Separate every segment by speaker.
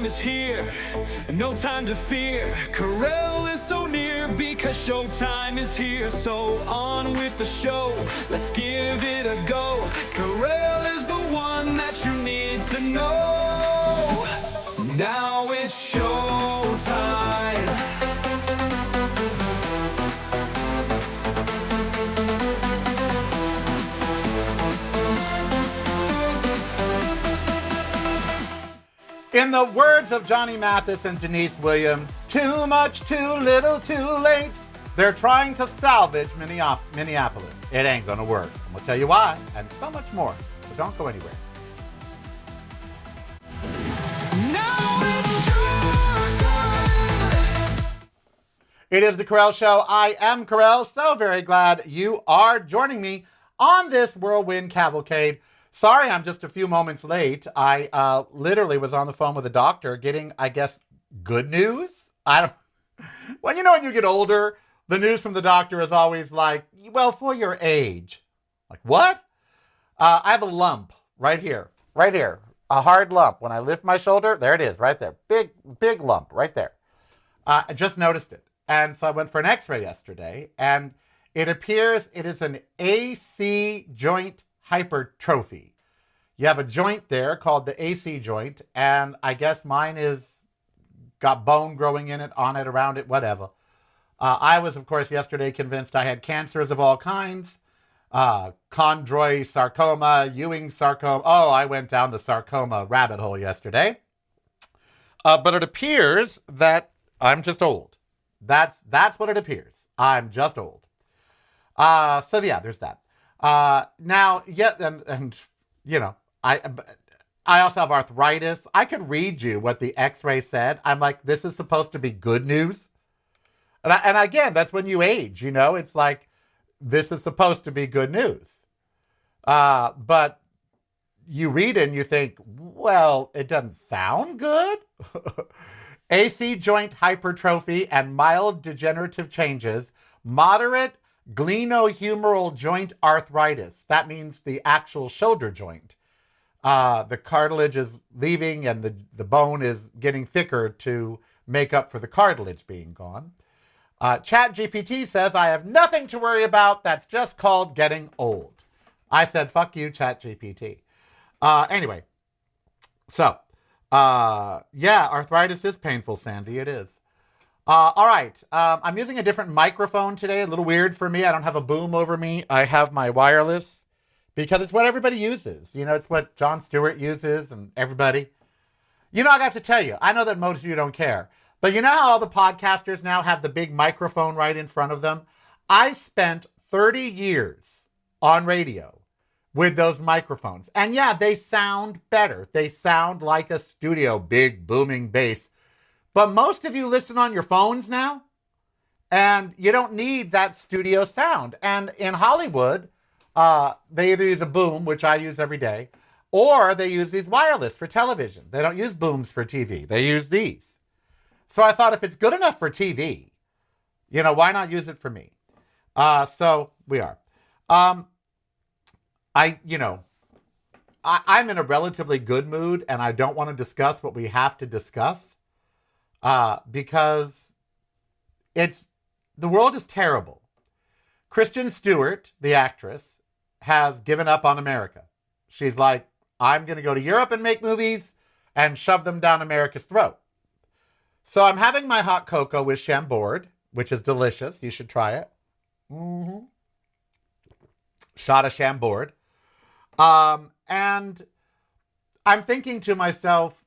Speaker 1: Showtime is here, no time to fear. Karel is so near because showtime is here. So on with the show, let's give it a go. Karel is the one that you need to know. Now it's showtime.
Speaker 2: In the words of Johnny Mathis and Denise Williams, too much, too little, too late. They're trying to salvage Minneapolis. It ain't gonna work. And we'll tell you why, and so much more. So don't go anywhere.
Speaker 1: Now it's showtime.
Speaker 2: It is the Karel Show. I am Karel. So very glad you are joining me on this whirlwind cavalcade. Sorry, I'm just a few moments late. I literally was on the phone with a doctor getting, I guess, good news. When you get older, the news from the doctor is always like, well, for your age. Like, what? I have a lump right here, a hard lump. When I lift my shoulder, there it is, right there. Big lump right there. I just noticed it. And so I went for an x-ray yesterday, and it appears it is an AC joint hypertrophy. You have a joint there called the AC joint, and I guess mine is got bone growing in it, on it, around it, whatever. I was, of course, yesterday convinced I had cancers of all kinds, chondroid sarcoma, Ewing sarcoma. Oh, I went down the sarcoma rabbit hole yesterday. But it appears that I'm just old. That's what it appears. I'm just old. So yeah, there's that. Now, yeah, and I also have arthritis. I could read you what the x-ray said. I'm like, this is supposed to be good news. And again, that's when you age, it's like, this is supposed to be good news. But you read it and you think, well, it doesn't sound good. AC joint hypertrophy and mild degenerative changes, moderate glenohumeral joint arthritis. That means the actual shoulder joint. The cartilage is leaving and the bone is getting thicker to make up for the cartilage being gone. ChatGPT says I have nothing to worry about. That's just called getting old. I said, fuck you, ChatGPT. Anyway, so, yeah, arthritis is painful, Sandy. It is. All right. I'm using a different microphone today. A little weird for me. I don't have a boom over me. I have my wireless because it's what everybody uses. It's what Jon Stewart uses and everybody. I got to tell you, I know that most of you don't care, but you know how all the podcasters now have the big microphone right in front of them? I spent 30 years on radio with those microphones. And yeah, they sound better. They sound like a studio, big booming bass. But most of you listen on your phones now, and you don't need that studio sound. And in Hollywood, they either use a boom, which I use every day, or they use these wireless for television. They don't use booms for TV. They use these. So I thought if it's good enough for TV, why not use it for me? So we are. I'm in a relatively good mood, and I don't want to discuss what we have to discuss. Because the world is terrible. Kristen Stewart, the actress, has given up on America. She's like, I'm going to go to Europe and make movies and shove them down America's throat. So I'm having my hot cocoa with Chambord, which is delicious. You should try it. Mm-hmm. Shot of Chambord. And I'm thinking to myself,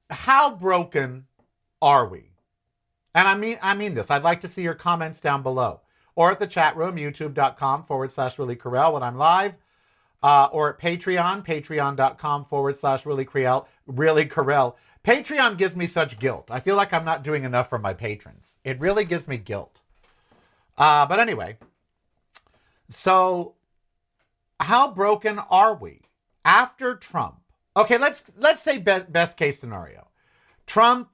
Speaker 2: how broken are we? And I mean this. I'd like to see your comments down below. Or at the chat room, youtube.com/reallykarel when I'm live. Or at Patreon, patreon.com/reallykarel. Patreon gives me such guilt. I feel like I'm not doing enough for my patrons. It really gives me guilt. But anyway. So, how broken are we? After Trump. Okay, let's say best case scenario. Trump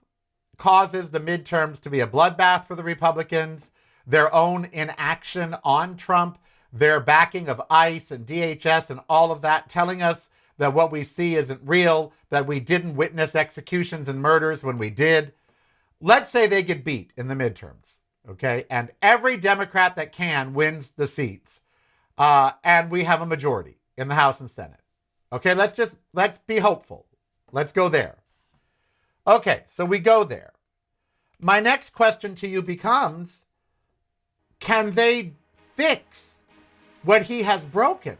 Speaker 2: causes the midterms to be a bloodbath for the Republicans, their own inaction on Trump, their backing of ICE and DHS and all of that, telling us that what we see isn't real, that we didn't witness executions and murders when we did. Let's say they get beat in the midterms, okay? And every Democrat that can wins the seats. And we have a majority in the House and Senate. Okay, let's be hopeful. Let's go there. Okay, so we go there. My next question to you becomes, can they fix what he has broken?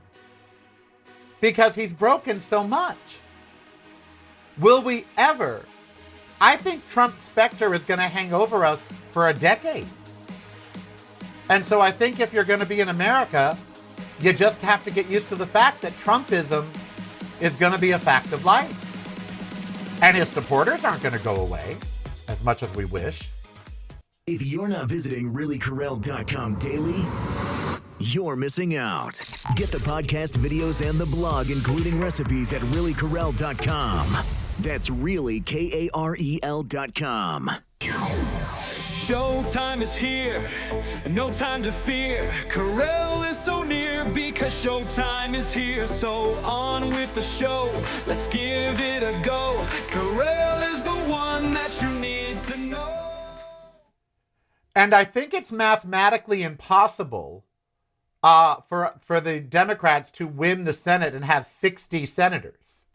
Speaker 2: Because he's broken so much. Will we ever? I think Trump's specter is going to hang over us for a decade. And so I think if you're going to be in America, you just have to get used to the fact that Trumpism is going to be a fact of life. And his supporters aren't going to go away as much as we wish.
Speaker 3: If you're not visiting reallykarel.com daily, you're missing out. Get the podcast, videos, and the blog, including recipes at reallykarel.com. That's really KAREL.com.
Speaker 1: Showtime is here, no time to fear. Karel is so near because showtime is here. So on with the show, let's give it a go. Karel is the one that you need to know.
Speaker 2: And I think it's mathematically impossible for the Democrats to win the Senate and have 60 senators,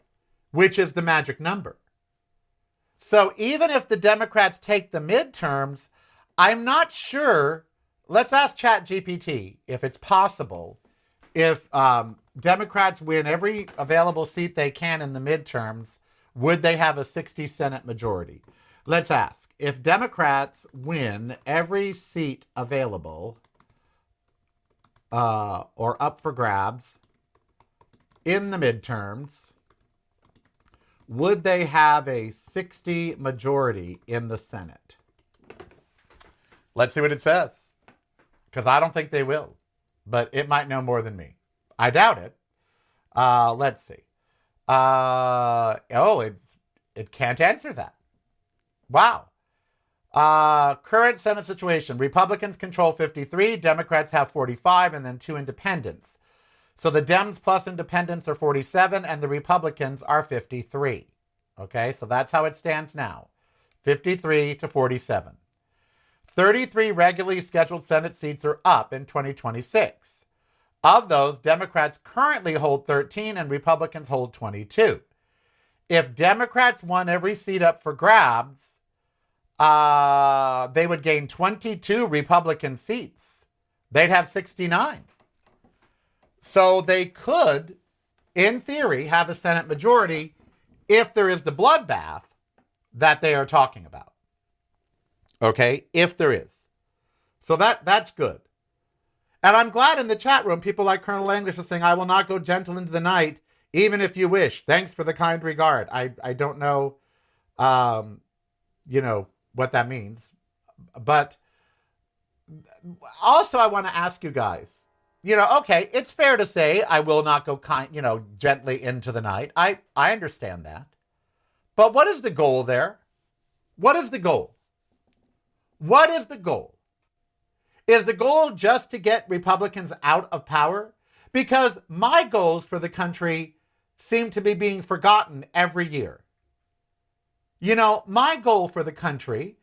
Speaker 2: which is the magic number. So even if the Democrats take the midterms, I'm not sure. Let's ask ChatGPT if it's possible, if Democrats win every available seat they can in the midterms, would they have a 60 Senate majority? Let's ask. If Democrats win every seat available or up for grabs in the midterms, would they have a 60 majority in the Senate? Let's see what it says, because I don't think they will, but it might know more than me. I doubt it. Let's see. It can't answer that. Wow. Current Senate situation. Republicans control 53, Democrats have 45, and then 2 independents. So the Dems plus independents are 47, and the Republicans are 53. Okay, so that's how it stands now. 53 to 47. 33 regularly scheduled Senate seats are up in 2026. Of those, Democrats currently hold 13 and Republicans hold 22. If Democrats won every seat up for grabs, they would gain 22 Republican seats. They'd have 69. So they could, in theory, have a Senate majority if there is the bloodbath that they are talking about. Okay, if there is. So that's good. And I'm glad in the chat room, people like Colonel English are saying, I will not go gentle into the night, even if you wish. Thanks for the kind regard. I don't know, what that means. But also I want to ask you guys, okay, it's fair to say I will not go gently into the night. I understand that. But what is the goal there? What is the goal? What is the goal? Is the goal just to get Republicans out of power? Because my goals for the country seem to be being forgotten every year. My goal for the country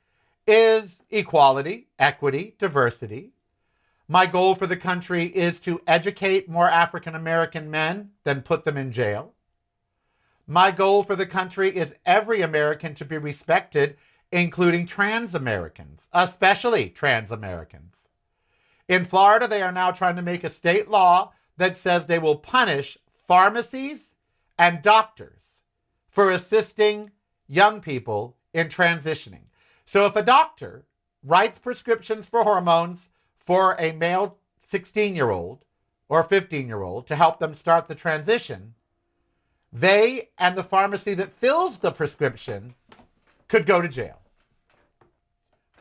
Speaker 2: is equality, equity, diversity. My goal for the country is to educate more African American men than put them in jail. My goal for the country is every American to be respected, including trans Americans, especially trans Americans. In Florida, they are now trying to make a state law that says they will punish pharmacies and doctors for assisting young people in transitioning. So if a doctor writes prescriptions for hormones for a male 16-year-old or 15-year-old to help them start the transition, they and the pharmacy that fills the prescription could go to jail.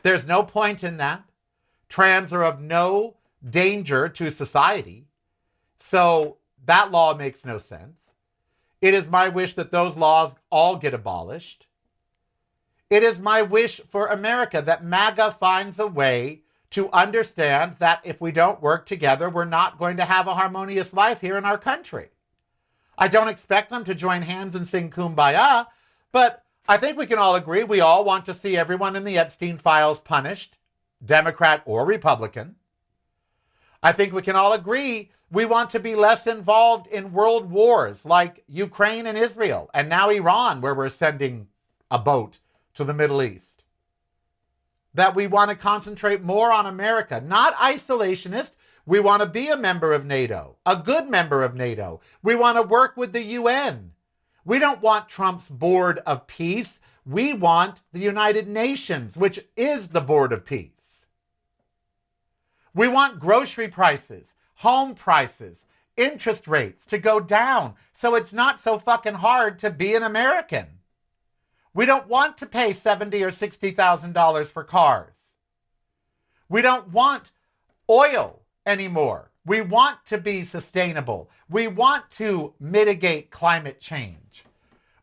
Speaker 2: There's no point in that. Trans are of no danger to society. So that law makes no sense. It is my wish that those laws all get abolished. It is my wish for America that MAGA finds a way to understand that if we don't work together, we're not going to have a harmonious life here in our country. I don't expect them to join hands and sing Kumbaya, but I think we can all agree we all want to see everyone in the Epstein files punished, Democrat or Republican. I think we can all agree we want to be less involved in world wars like Ukraine and Israel, and now Iran, where we're sending a boat to the Middle East. That we want to concentrate more on America, not isolationist. We want to be a member of NATO, a good member of NATO. We want to work with the UN. We don't want Trump's Board of Peace. We want the United Nations, which is the Board of Peace. We want grocery prices, home prices, interest rates to go down so it's not so fucking hard to be an American. We don't want to pay $70,000 or $60,000 for cars. We don't want oil anymore. We want to be sustainable. We want to mitigate climate change.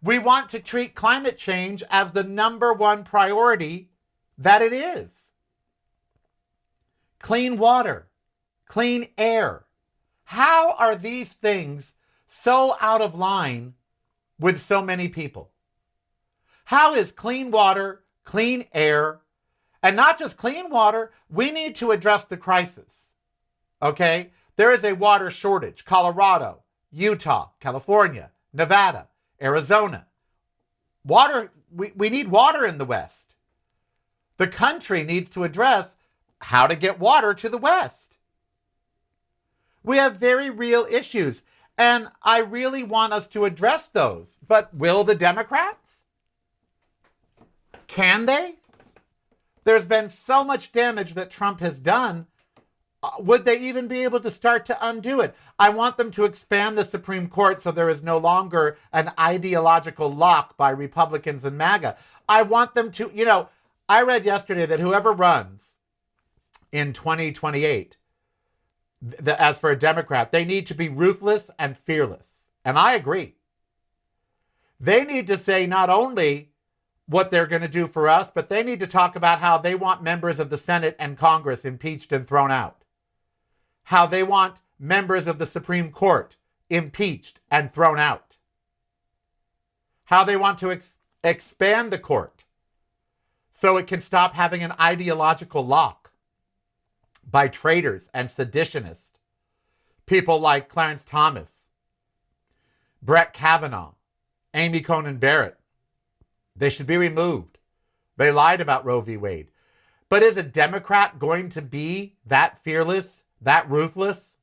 Speaker 2: We want to treat climate change as the number one priority that it is. Clean water, clean air. How are these things so out of line with so many people? How is clean water, clean air, and not just clean water, we need to address the crisis. Okay? There is a water shortage. Colorado, Utah, California, Nevada, Arizona. Water, we need water in the West. The country needs to address how to get water to the West. We have very real issues, and I really want us to address those. But will the Democrats? Can they? There's been so much damage that Trump has done. Would they even be able to start to undo it? I want them to expand the Supreme Court so there is no longer an ideological lock by Republicans and MAGA. I want them to, I read yesterday that whoever runs in 2028, as for a Democrat, they need to be ruthless and fearless. And I agree. They need to say not only what they're going to do for us, but they need to talk about how they want members of the Senate and Congress impeached and thrown out. How they want members of the Supreme Court impeached and thrown out. How they want to expand the court so it can stop having an ideological lock by traitors and seditionists. People like Clarence Thomas, Brett Kavanaugh, Amy Coney Barrett. They should be removed. They lied about Roe v. Wade. But is a Democrat going to be that fearless, that ruthless?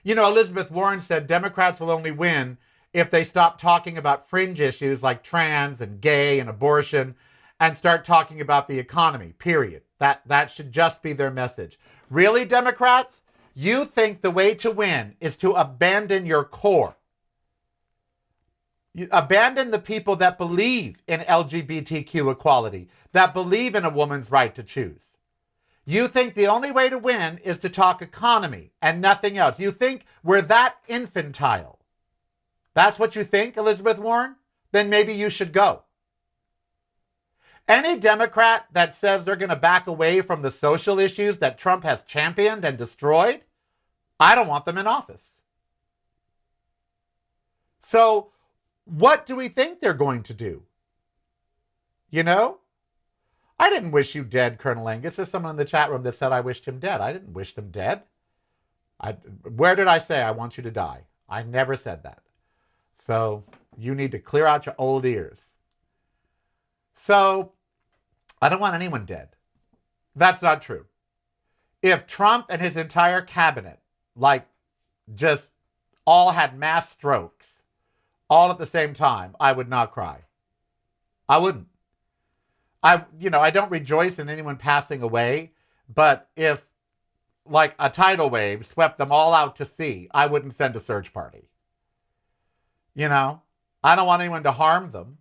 Speaker 2: Elizabeth Warren said Democrats will only win if they stop talking about fringe issues like trans and gay and abortion and start talking about the economy, period. That should just be their message. Really, Democrats? You think the way to win is to abandon your core. You abandon the people that believe in LGBTQ equality, that believe in a woman's right to choose. You think the only way to win is to talk economy and nothing else. You think we're that infantile. That's what you think, Elizabeth Warren? Then maybe you should go. Any Democrat that says they're going to back away from the social issues that Trump has championed and destroyed, I don't want them in office. So, what do we think they're going to do? I didn't wish you dead, Colonel Angus. There's someone in the chat room that said I wished him dead. I didn't wish him dead. Where did I say I want you to die? I never said that. So you need to clear out your old ears. So I don't want anyone dead. That's not true. If Trump and his entire cabinet, just all had mass strokes, all at the same time, I would not cry. I wouldn't. I don't rejoice in anyone passing away, but if a tidal wave swept them all out to sea, I wouldn't send a search party. I don't want anyone to harm them.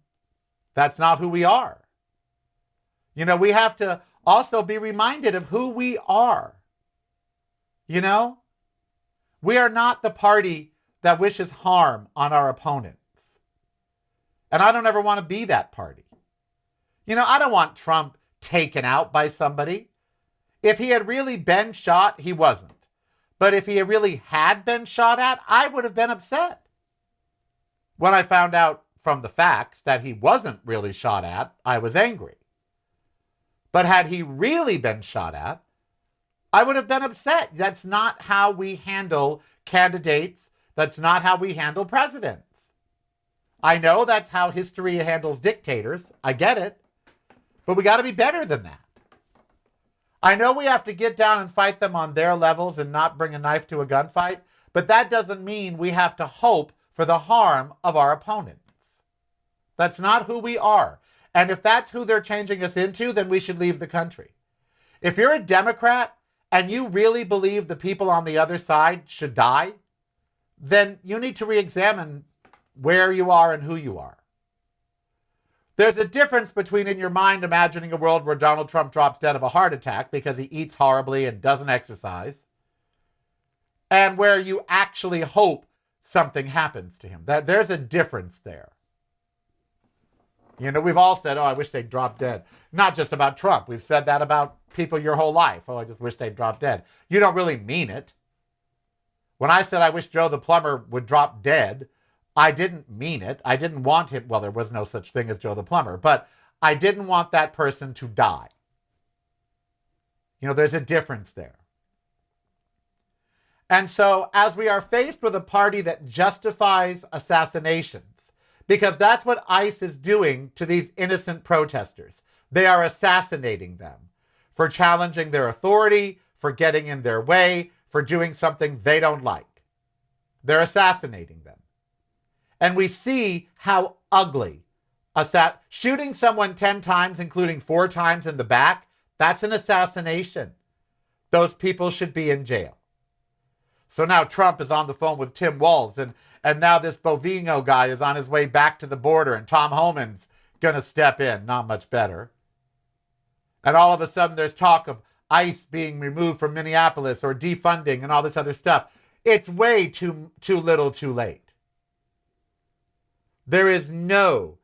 Speaker 2: That's not who we are. We have to also be reminded of who we are. We are not the party that wishes harm on our opponents. And I don't ever want to be that party. I don't want Trump taken out by somebody. If he had really been shot, he wasn't. But if he really had been shot at, I would have been upset. When I found out from the facts that he wasn't really shot at, I was angry. But had he really been shot at, I would have been upset. That's not how we handle candidates. That's not how we handle presidents. I know that's how history handles dictators. I get it. But we got to be better than that. I know we have to get down and fight them on their levels and not bring a knife to a gunfight, but that doesn't mean we have to hope for the harm of our opponents. That's not who we are. And if that's who they're changing us into, then we should leave the country. If you're a Democrat and you really believe the people on the other side should die, then you need to re-examine where you are and who you are. There's a difference between in your mind imagining a world where Donald Trump drops dead of a heart attack because he eats horribly and doesn't exercise, and where you actually hope something happens to him. There's a difference there. You know, we've all said, oh, I wish they'd drop dead. Not just about Trump. We've said that about people your whole life. Oh, I just wish they'd drop dead. You don't really mean it. When I said I wish Joe the plumber would drop dead, I didn't mean it. I didn't want him. Well, there was no such thing as Joe the plumber, but I didn't want that person to die. You know, there's a difference there. And so as we are faced with a party that justifies assassinations, because that's what ICE is doing to these innocent protesters. They are assassinating them for challenging their authority, for getting in their way, for doing something they don't like. They're assassinating them. And we see how ugly shooting someone 10 times, including 4 times in the back, that's an assassination. Those people should be in jail. So now Trump is on the phone with Tim Walz, and now this Bovino guy is on his way back to the border, and Tom Homan's going to step in. Not much better. And all of a sudden there's talk of ICE being removed from Minneapolis or defunding and all this other stuff. It's way too little too late. There's no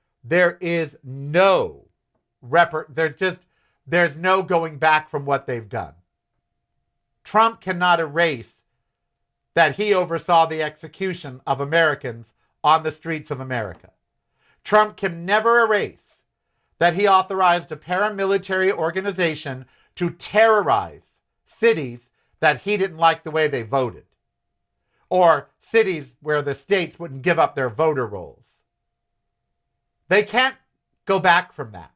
Speaker 2: going back from what they've done. Trump cannot erase that he oversaw the execution of Americans on the streets of America. Trump can never erase that he authorized a paramilitary organization to terrorize cities that he didn't like the way they voted, or cities where the states wouldn't give up their voter rolls. They can't go back from that.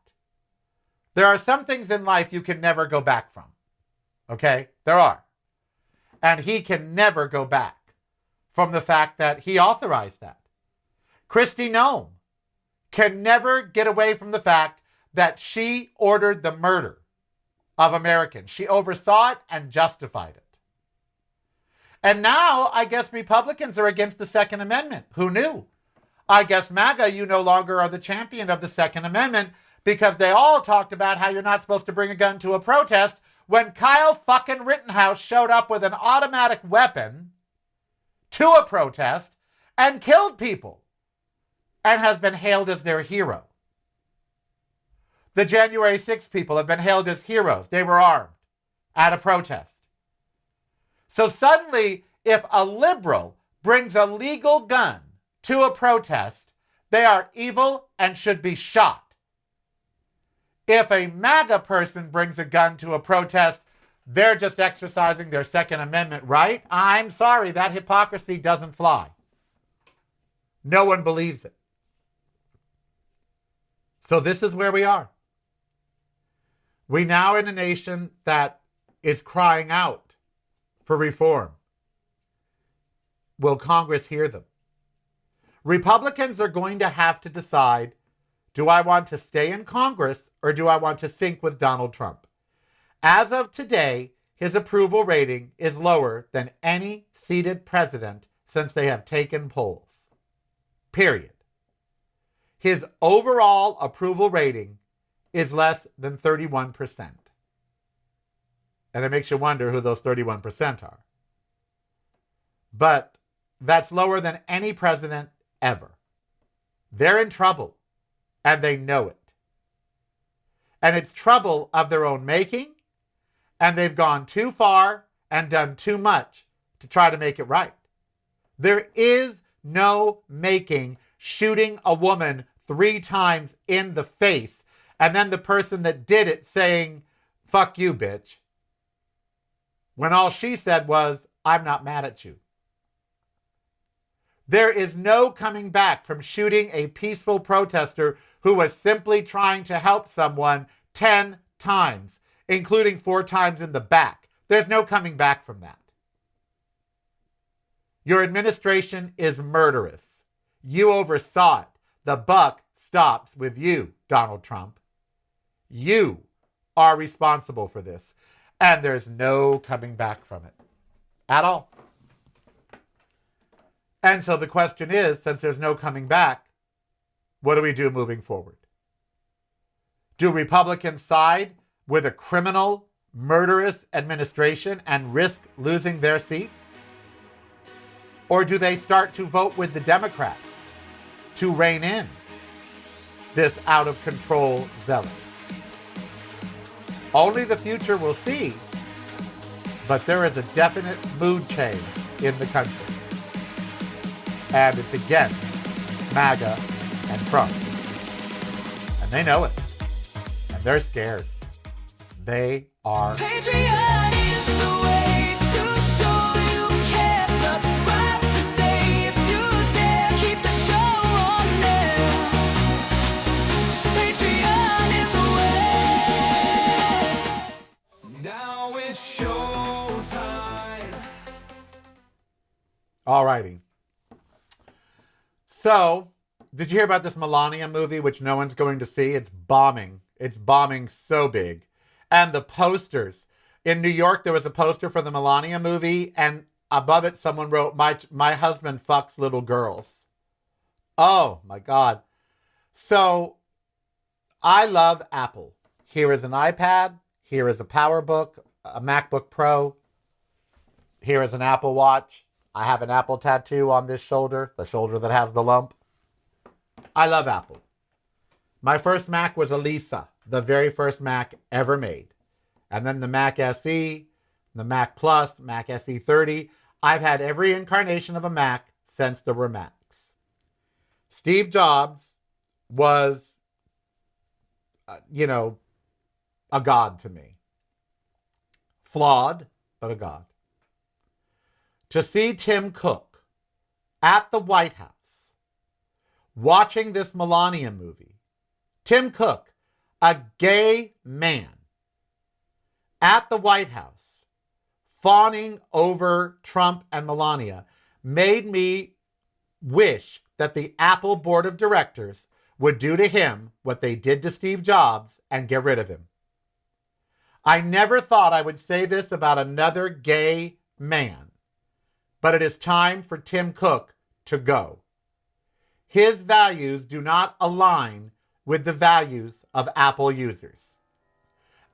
Speaker 2: There are some things in life you can never go back from. Okay? There are. And he can never go back from the fact that he authorized that. Kristi Noem can never get away from the fact that she ordered the murder of Americans. She oversaw it and justified it. And now I guess Republicans are against the Second Amendment. Who knew? I guess MAGA, you no longer are the champion of the Second Amendment because they all talked about how you're not supposed to bring a gun to a protest when Kyle fucking Rittenhouse showed up with an automatic weapon to a protest and killed people and has been hailed as their hero. The January 6th people have been hailed as heroes. They were armed at a protest. So suddenly, if a liberal brings a legal gun to a protest, they are evil and should be shot. If a MAGA person brings a gun to a protest, they're just exercising their Second Amendment right. I'm sorry, that hypocrisy doesn't fly. No one believes it. So this is where we are. We now in a nation that is crying out for reform. Will Congress hear them? Republicans are going to have to decide, do I want to stay in Congress or do I want to sync with Donald Trump? As of today, his approval rating is lower than any seated president since they have taken polls. Period. His overall approval rating is less than 31%. And it makes you wonder who those 31% are. But that's lower than any president ever. They're in trouble, and they know it. And it's trouble of their own making, and they've gone too far and done too much to try to make it right. There is no making shooting a woman 3 times in the face, and then the person that did it saying, "Fuck you, bitch," when all she said was, "I'm not mad at you." There is no coming back from shooting a peaceful protester who was simply trying to help someone 10 times, including 4 times in the back. There's no coming back from that. Your administration is murderous. You oversaw it. The buck stops with you, Donald Trump. You are responsible for this. And there's no coming back from it at all. And so the question is, since there's no coming back, what do we do moving forward? Do Republicans side with a criminal, murderous administration and risk losing their seat? Or do they start to vote with the Democrats to rein in this out-of-control zealot? Only the future will see, but there is a definite mood change in the country. And it's against MAGA and Trump. And they know it. And they're scared. They are.
Speaker 1: Patreon is the way to show you care. Subscribe today if you dare. Keep the show on there. Patreon is the way. Now it's showtime.
Speaker 2: Alrighty. So, did you hear about this Melania movie, which no one's going to see? It's bombing. It's bombing so big. And the posters. In New York, there was a poster for the Melania movie, and above it, someone wrote, my husband fucks little girls. Oh, my God. So, I love Apple. Here is an iPad. Here is a PowerBook, a MacBook Pro. Here is an Apple Watch. I have an Apple tattoo on this shoulder, the shoulder that has the lump. I love Apple. My first Mac was a Lisa, the very first Mac ever made. And then the Mac SE, the Mac Plus, Mac SE 30. I've had every incarnation of a Mac since there were Macs. Steve Jobs was, a god to me. Flawed, but a god. To see Tim Cook at the White House watching this Melania movie, Tim Cook, a gay man, at the White House fawning over Trump and Melania, made me wish that the Apple board of directors would do to him what they did to Steve Jobs and get rid of him. I never thought I would say this about another gay man, but it is time for Tim Cook to go. His values do not align with the values of Apple users.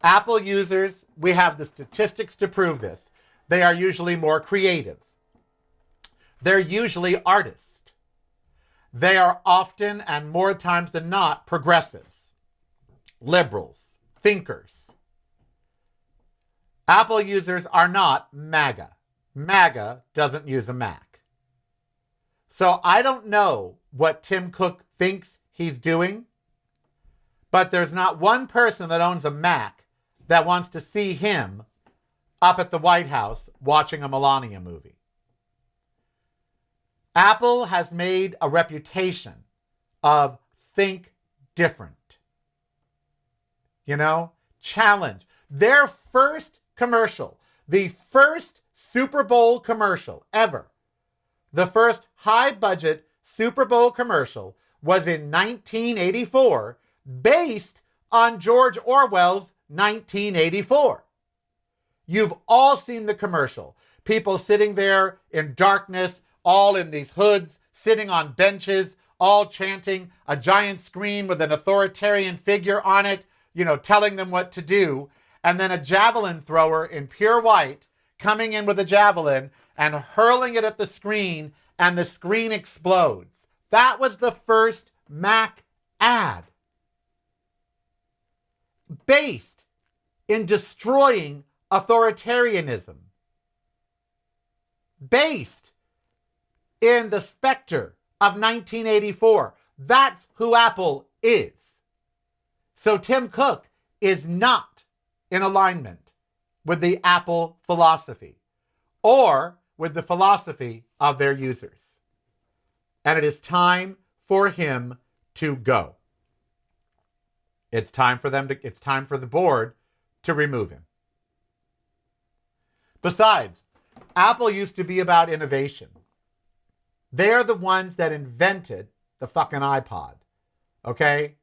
Speaker 2: Apple users, we have the statistics to prove this. They are usually more creative. They're usually artists. They are often and more times than not progressives, liberals, thinkers. Apple users are not MAGA. MAGA doesn't use a Mac. So I don't know what Tim Cook thinks he's doing, but there's not one person that owns a Mac that wants to see him up at the White House watching a Melania movie. Apple has made a reputation of think different. Challenge. Their first commercial, the first Super Bowl commercial ever. The first high-budget Super Bowl commercial was in 1984, based on George Orwell's 1984. You've all seen the commercial. People sitting there in darkness, all in these hoods, sitting on benches, all chanting, a giant screen with an authoritarian figure on it, telling them what to do, and then a javelin thrower in pure white coming in with a javelin and hurling it at the screen, and the screen explodes. That was the first Mac ad. Based in destroying authoritarianism. Based in the specter of 1984. That's who Apple is. So Tim Cook is not in alignment with the Apple philosophy or with the philosophy of their users. And it is time for him to go. It's time for the board to remove him. Besides, Apple used to be about innovation. They're the ones that invented the fucking iPod. Okay?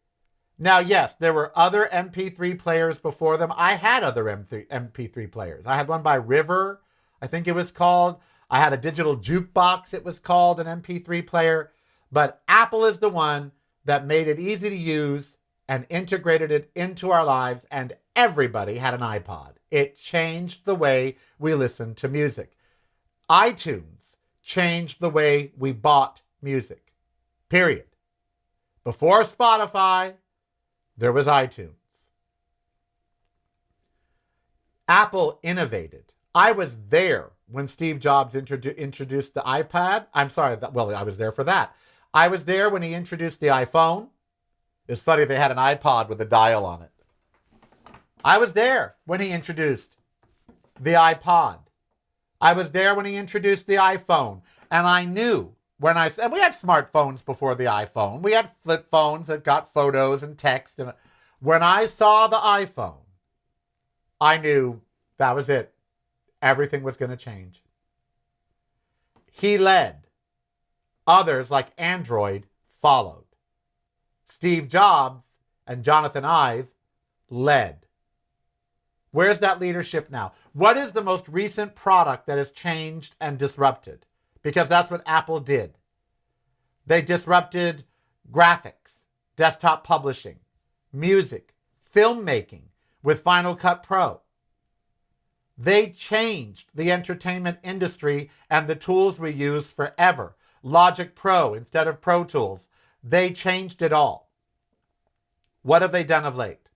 Speaker 2: Now, yes, there were other MP3 players before them. I had other MP3 players. I had one by River, I think it was called. I had a digital jukebox, it was called, an MP3 player. But Apple is the one that made it easy to use and integrated it into our lives, and everybody had an iPod. It changed the way we listen to music. iTunes changed the way we bought music. Period. Before Spotify, there was iTunes. Apple innovated. I was there when Steve Jobs introduced the iPad. I'm sorry, I was there for that. I was there when he introduced the iPhone. It's funny, they had an iPod with a dial on it. I was there when he introduced the iPod. I was there when he introduced the iPhone. And I knew when I said, we had smartphones before the iPhone. We had flip phones that got photos and text. And when I saw the iPhone, I knew that was it. Everything was going to change. He led. Others, like Android, followed. Steve Jobs and Jonathan Ive led. Where's that leadership now? What is the most recent product that has changed and disrupted? Because that's what Apple did. They disrupted graphics, desktop publishing, music, filmmaking with Final Cut Pro. They changed the entertainment industry and the tools we use forever. Logic Pro instead of Pro Tools. They changed it all. What have they done of late?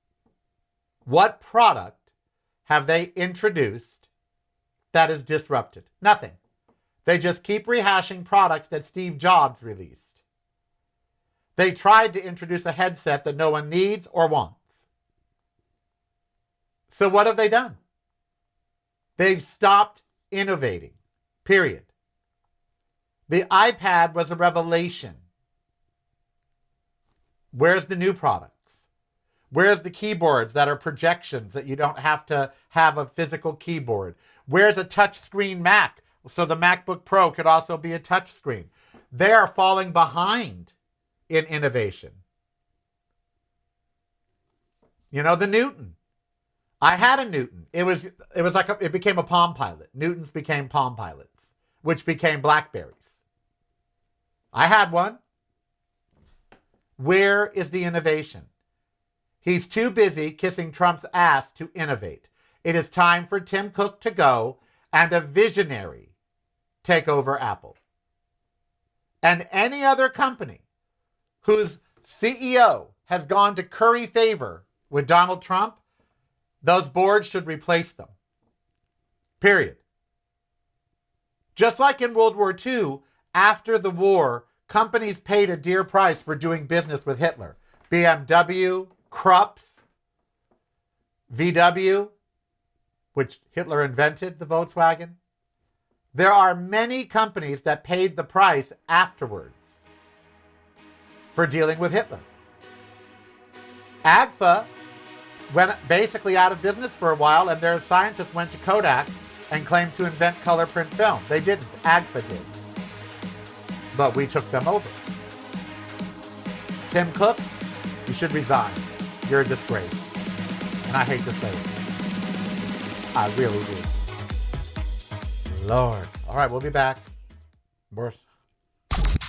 Speaker 2: What product have they introduced that is disrupted? Nothing. They just keep rehashing products that Steve Jobs released. They tried to introduce a headset that no one needs or wants. So what have they done? They've stopped innovating. Period. The iPad was a revelation. Where's the new products? Where's the keyboards that are projections that you don't have to have a physical keyboard? Where's a touchscreen Mac so the MacBook Pro could also be a touchscreen? They are falling behind in innovation. You know, the Newton. I had a Newton. It became a Palm Pilot. Newtons became Palm Pilots, which became Blackberries. I had one. Where is the innovation? He's too busy kissing Trump's ass to innovate. It is time for Tim Cook to go and a visionary take over Apple. And any other company whose CEO has gone to curry favor with Donald Trump, those boards should replace them. Period. Just like in World War II, after the war, companies paid a dear price for doing business with Hitler. BMW, Krupp's, VW, which Hitler invented, the Volkswagen. There are many companies that paid the price afterwards for dealing with Hitler. AGFA went basically out of business for a while, and their scientists went to Kodak and claimed to invent color print film. They didn't. AGFA did. But we took them over. Tim Cook, you should resign. You're a disgrace. And I hate to say it. I really do. Lord. All right, we'll be back. Worse.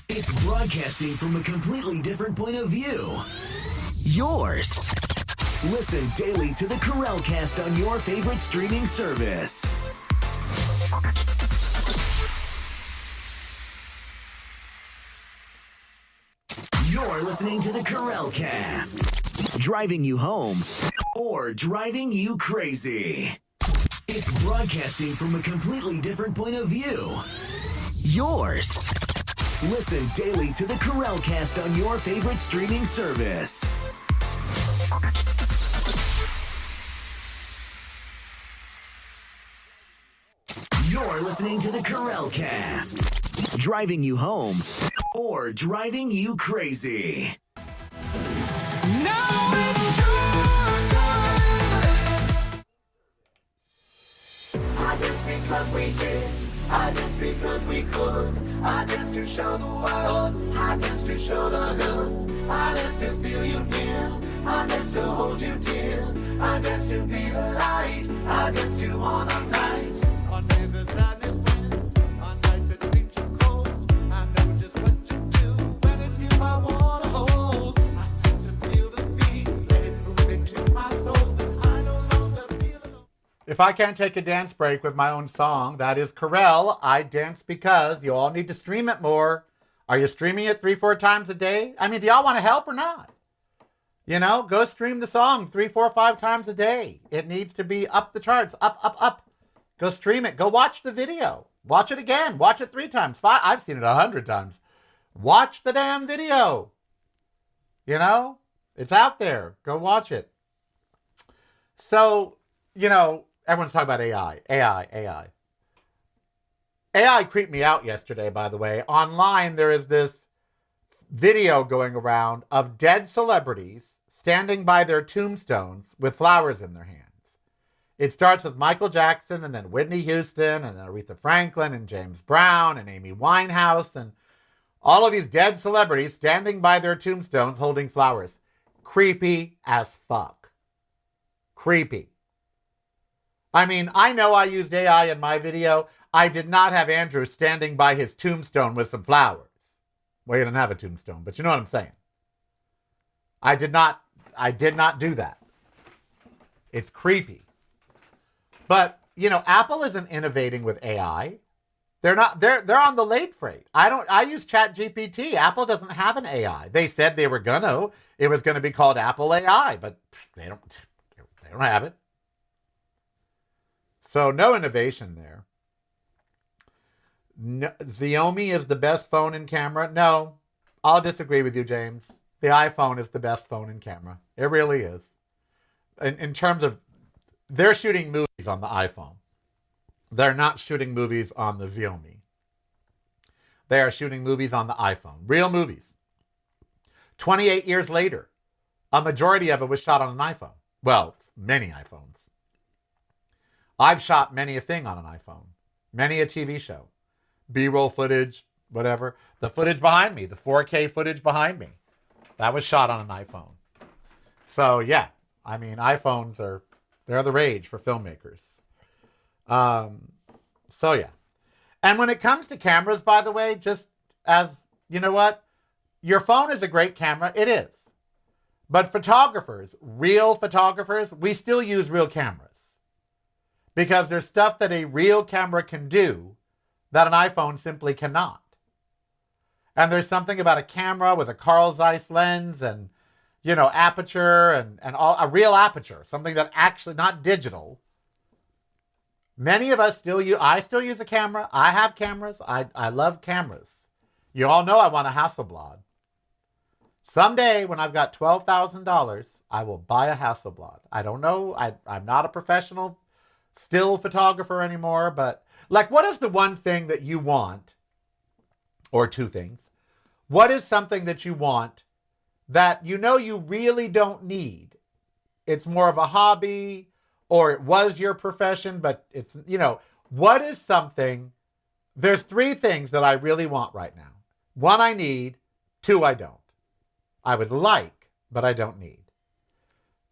Speaker 3: It's broadcasting from a completely different point of view. Yours. Listen daily to the Karelcast on your favorite streaming service. You're listening to the Karelcast. Driving you home or driving you crazy. It's broadcasting from a completely different point of view. Yours. Listen daily to the Karel Cast on your favorite streaming service. You're listening to the Karel Cast, driving you home or driving you crazy.
Speaker 1: Now it's your time.
Speaker 4: I danced because we did. I danced because we could. I danced to show the world. I danced to show the hood. I danced to feel you near. I danced to hold you dear. I danced to be the light. I danced to honor nights. On days that sadness wins. On nights that seem too cold. I know just what to do. When it's you I wanna hold. I seem to feel the beat. Let it move into my soul. I don't know the feeling.
Speaker 2: If I can't take a dance break with my own song, that is Karel. I Dance Because. You all need to stream it more. Are you streaming it 3-4 times a day? I mean, do y'all want to help or not? You know, go stream the song 3, 4, 5 times a day. It needs to be up the charts, up, up, up. Go stream it. Go watch the video. Watch it again. Watch it 3 times, 5. I've seen it 100 times. Watch the damn video. You know, it's out there. Go watch it. So, you know, everyone's talking about AI. AI creeped me out yesterday, by the way. Online, there is this video going around of dead celebrities standing by their tombstones with flowers in their hands. It starts with Michael Jackson and then Whitney Houston and then Aretha Franklin and James Brown and Amy Winehouse and all of these dead celebrities standing by their tombstones holding flowers. Creepy as fuck. Creepy. I mean, I know I used AI in my video. I did not have Andrew standing by his tombstone with some flowers. Well, he didn't have a tombstone, but you know what I'm saying. I did not do that. It's creepy. But, you know, Apple isn't innovating with AI. They're on the late freight. I use ChatGPT. Apple doesn't have an AI. They said they were gonna. It was gonna be called Apple AI, but they don't have it. So no innovation there. No, Xiaomi is the best phone in camera. No, I'll disagree with you, James. The iPhone is the best phone in camera. It really is. In terms of, they're shooting movies on the iPhone. They're not shooting movies on the Xiaomi. They are shooting movies on the iPhone. Real movies. 28 years later, a majority of it was shot on an iPhone. Well, many iPhones. I've shot many a thing on an iPhone. Many a TV show. B-roll footage, whatever. The footage behind me, the 4K footage behind me, that was shot on an iPhone. So, yeah. I mean, iPhones they're the rage for filmmakers. So, yeah. And when it comes to cameras, by the way, just as, you know what? Your phone is a great camera. It is. But photographers, real photographers, we still use real cameras. Because there's stuff that a real camera can do that an iPhone simply cannot. And there's something about a camera with a Carl Zeiss lens and, you know, aperture and all, a real aperture, something that actually, not digital. Many of us I still use a camera. I have cameras. I love cameras. You all know I want a Hasselblad. Someday when I've got $12,000, I will buy a Hasselblad. I don't know. I'm not a professional still photographer anymore, but like, what is the one thing that you want, or two things? What is something that you want that you know you really don't need? It's more of a hobby, or it was your profession, but it's, you know, what is something? There's 3 things that I really want right now. 1 I need, 2 I don't. I would like, but I don't need.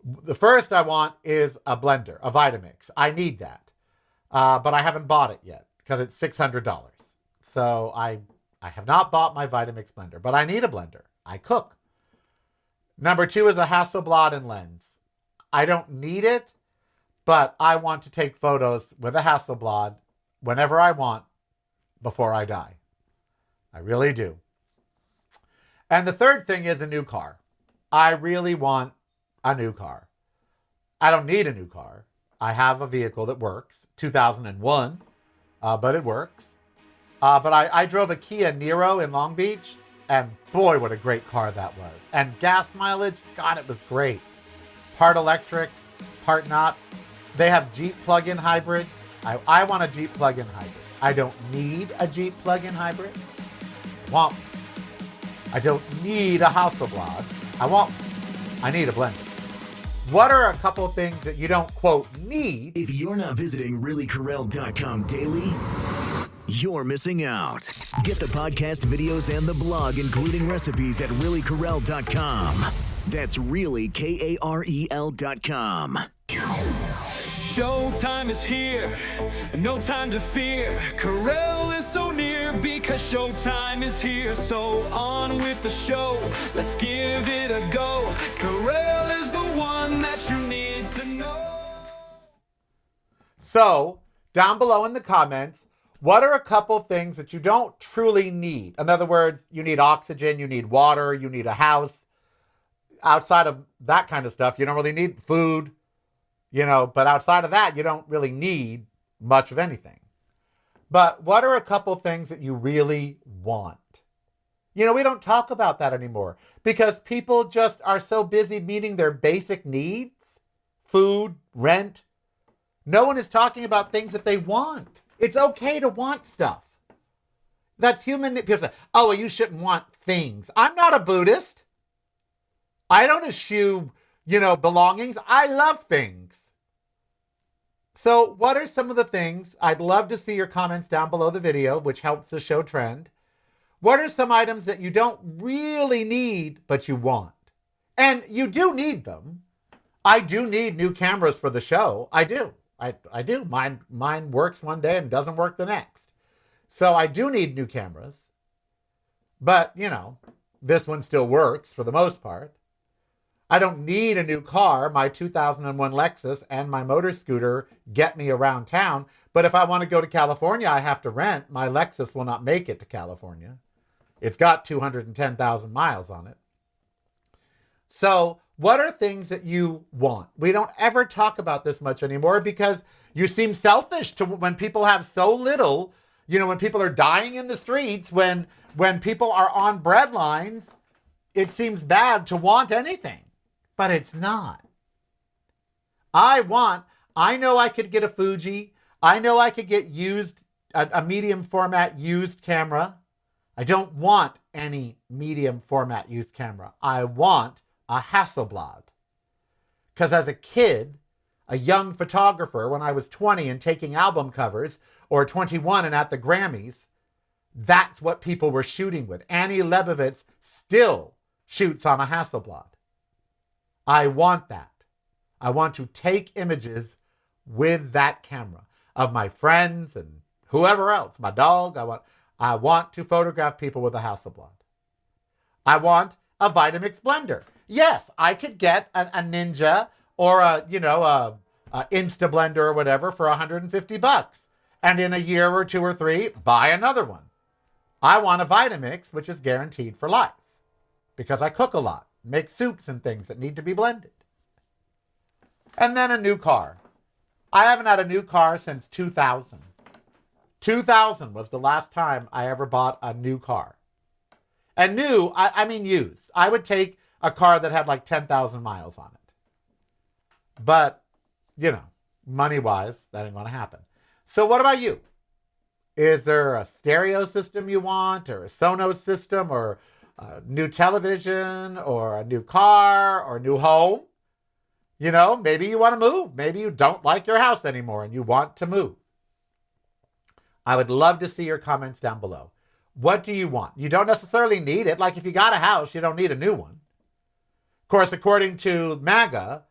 Speaker 2: The first I want is a blender, a Vitamix. I need that. But I haven't bought it yet because it's $600. So I have not bought my Vitamix blender, but I need a blender. I cook. Number 2 is a Hasselblad and lens. I don't need it, but I want to take photos with a Hasselblad whenever I want before I die. I really do. And the third thing is a new car. I really want a new car. I don't need a new car. I have a vehicle that works, 2001, but it works. But I drove a Kia Niro in Long Beach, and boy, what a great car that was. And gas mileage, God, it was great. Part electric, part not. They have Jeep plug-in hybrid. I want a Jeep plug-in hybrid. I don't need a Jeep plug-in hybrid. I don't need a Hasselblad. I need a blender. What are a couple of things that you don't, quote, need?
Speaker 3: If you're not visiting reallykarel.com daily, you're missing out. Get the podcast videos and the blog, including recipes, at reallykarel.com. That's really Karel.com.
Speaker 1: Showtime is here, no time to fear. Karel is so near because showtime is here. So on with the show, let's give it a go. Karel is the one that you need to know.
Speaker 2: So, down below in the comments, what are a couple things that you don't truly need? In other words, you need oxygen, you need water, you need a house. Outside of that kind of stuff, you don't really need food. But outside of that, you don't really need much of anything. But what are a couple things that you really want? We don't talk about that anymore because people just are so busy meeting their basic needs, food, rent. No one is talking about things that they want. It's okay to want stuff. That's human. People say, oh, well, you shouldn't want things. I'm not a Buddhist. I don't eschew, belongings. I love things. So what are some of the things? I'd love to see your comments down below the video, which helps the show trend. What are some items that you don't really need, but you want? And you do need them. I do need new cameras for the show. I do. I do. Mine works one day and doesn't work the next. So I do need new cameras. But, this one still works for the most part. I don't need a new car. My 2001 Lexus and my motor scooter get me around town. But if I want to go to California, I have to rent. My Lexus will not make it to California. It's got 210,000 miles on it. So what are things that you want? We don't ever talk about this much anymore because you seem selfish when people have so little, when people are dying in the streets, when people are on bread lines, it seems bad to want anything. But it's not. I know I could get a Fuji. I know I could get a medium format used camera. I don't want any medium format used camera. I want a Hasselblad. Because as a kid, a young photographer, when I was 20 and taking album covers, or 21 and at the Grammys, that's what people were shooting with. Annie Leibovitz still shoots on a Hasselblad. I want that. I want to take images with that camera of my friends and whoever else, my dog. I want to photograph people with a Hasselblad. I want a Vitamix blender. Yes, I could get a Ninja or a Insta blender or whatever for $150. And in a year or two or three, buy another one. I want a Vitamix, which is guaranteed for life because I cook a lot. Make soups and things that need to be blended. And then a new car. I haven't had a new car since 2000. 2000 was the last time I ever bought a new car. And new, I mean used. I would take a car that had like 10,000 miles on it. But, money-wise, that ain't going to happen. So what about you? Is there a stereo system you want, or a Sonos system, or a new television, or a new car, or a new home? Maybe you want to move. Maybe you don't like your house anymore and you want to move. I would love to see your comments down below. What do you want? You don't necessarily need it. Like if you got a house, you don't need a new one. Of course, according to MAGA,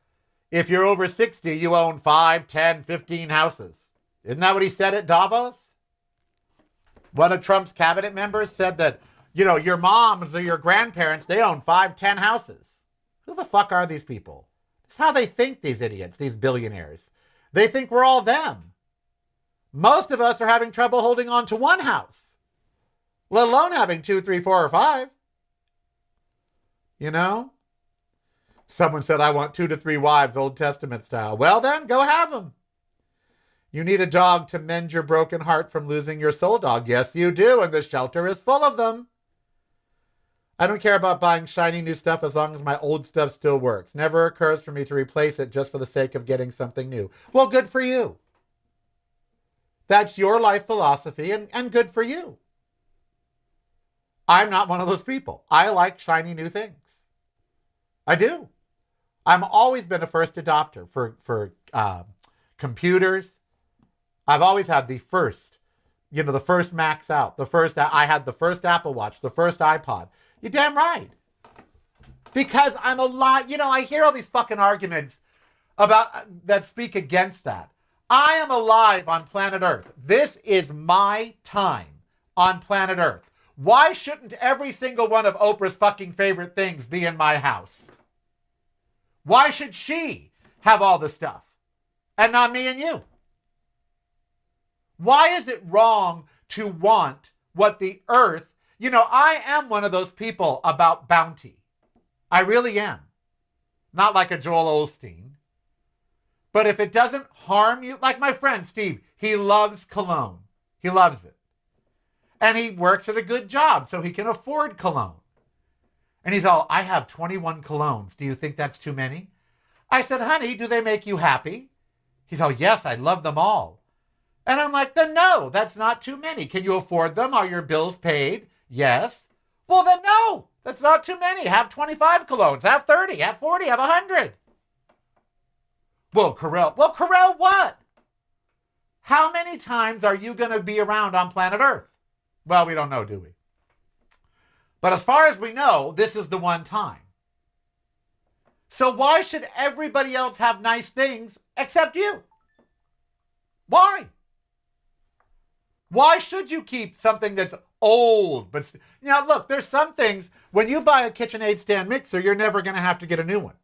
Speaker 2: if you're over 60, you own 5, 10, 15 houses. Isn't that what he said at Davos? One of Trump's cabinet members said that, your moms or your grandparents, they own 5, 10 houses. Who the fuck are these people? That's how they think, these idiots, these billionaires. They think we're all them. Most of us are having trouble holding on to one house, let alone having 2, 3, 4, or 5. Someone said, I want 2 to 3 wives, Old Testament style. Well then, go have them. You need a dog to mend your broken heart from losing your soul dog. Yes, you do, and the shelter is full of them. I don't care about buying shiny new stuff as long as my old stuff still works. Never occurs for me to replace it just for the sake of getting something new. Well, good for you. That's your life philosophy, and good for you. I'm not one of those people. I like shiny new things. I do. I've always been a first adopter for computers. I've always had the first Macs out. I had the first Apple Watch, the first iPod. You're damn right. Because I'm a lot, I hear all these fucking arguments that speak against that. I am alive on planet Earth. This is my time on planet Earth. Why shouldn't every single one of Oprah's fucking favorite things be in my house? Why should she have all the stuff and not me and you? Why is it wrong to want what the earth, I am one of those people about bounty. I really am. Not like a Joel Osteen. But if it doesn't harm you, like my friend Steve, he loves cologne. He loves it. And he works at a good job so he can afford cologne. And he's all, I have 21 colognes. Do you think that's too many? I said, honey, do they make you happy? He's all, yes, I love them all. And I'm like, then no, that's not too many. Can you afford them? Are your bills paid? Yes. Well, then no, that's not too many. Have 25 colognes, have 30, have 40, have 100. Well, Karel what? How many times are you going to be around on planet Earth? Well, we don't know, do we? But as far as we know, this is the one time. So why should everybody else have nice things except you? Why? Why should you keep something that's old? But look, there's some things, when you buy a KitchenAid stand mixer, you're never going to have to get a new one.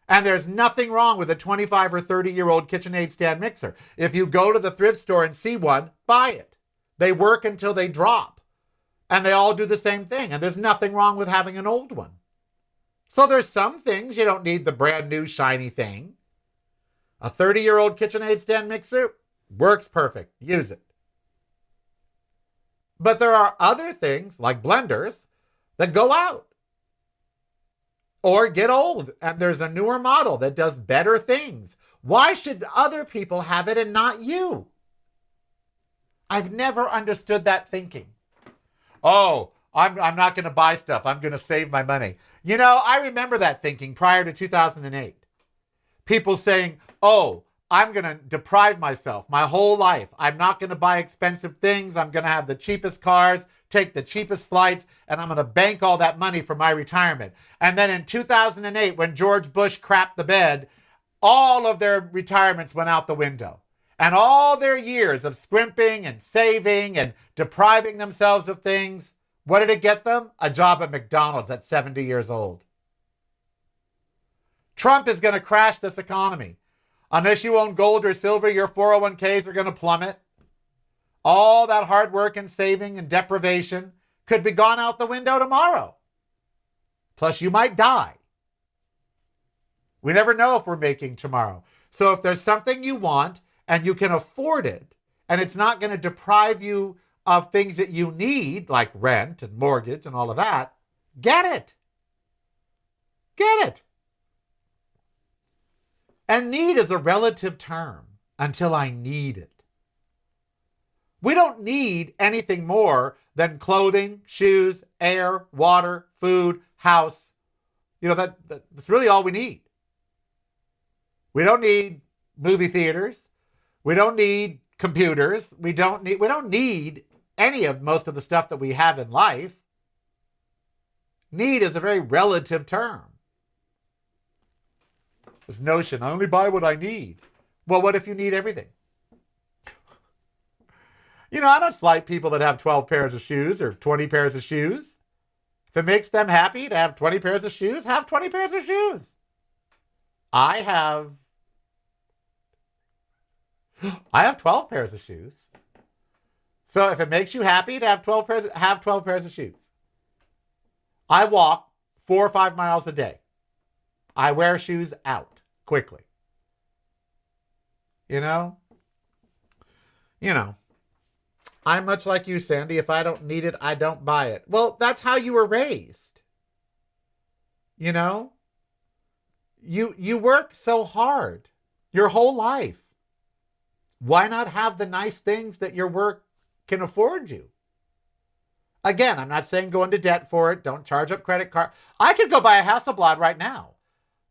Speaker 2: And there's nothing wrong with a 25 or 30-year-old KitchenAid stand mixer. If you go to the thrift store and see one, buy it. They work until they drop. And they all do the same thing. And there's nothing wrong with having an old one. So there's some things you don't need the brand new shiny thing. A 30-year-old KitchenAid stand mixer works perfect. Use it. But there are other things, like blenders, that go out. Or get old, and there's a newer model that does better things. Why should other people have it and not you? I've never understood that thinking. Oh, I'm not going to buy stuff. I'm going to save my money. I remember that thinking prior to 2008. People saying, oh, I'm going to deprive myself my whole life. I'm not going to buy expensive things. I'm going to have the cheapest cars, take the cheapest flights, and I'm going to bank all that money for my retirement. And then in 2008, when George Bush crapped the bed, all of their retirements went out the window. And all their years of scrimping and saving and depriving themselves of things, what did it get them? A job at McDonald's at 70 years old. Trump is going to crash this economy. Unless you own gold or silver, your 401ks are going to plummet. All that hard work and saving and deprivation could be gone out the window tomorrow. Plus, you might die. We never know if we're making tomorrow. So if there's something you want and you can afford it, and it's not going to deprive you of things that you need, like rent and mortgage and all of that, get it. Get it. And need is a relative term until I need it. We don't need anything more than clothing, shoes, air, water, food, house. That's really all we need. We don't need movie theaters. We don't need computers. We don't need any of most of the stuff that we have in life. Need is a very relative term. This notion, I only buy what I need. Well, what if you need everything? I don't slight people that have 12 pairs of shoes or 20 pairs of shoes. If it makes them happy to have 20 pairs of shoes, have 20 pairs of shoes. I have 12 pairs of shoes. So if it makes you happy to have 12 pairs of shoes. I walk 4 or 5 miles a day. I wear shoes out quickly. You know, I'm much like you, Sandy. If I don't need it, I don't buy it. Well, that's how you were raised. You know, you work so hard your whole life. Why not have the nice things that your work can afford you? Again, I'm not saying go into debt for it. Don't charge up credit card. I could go buy a Hasselblad right now.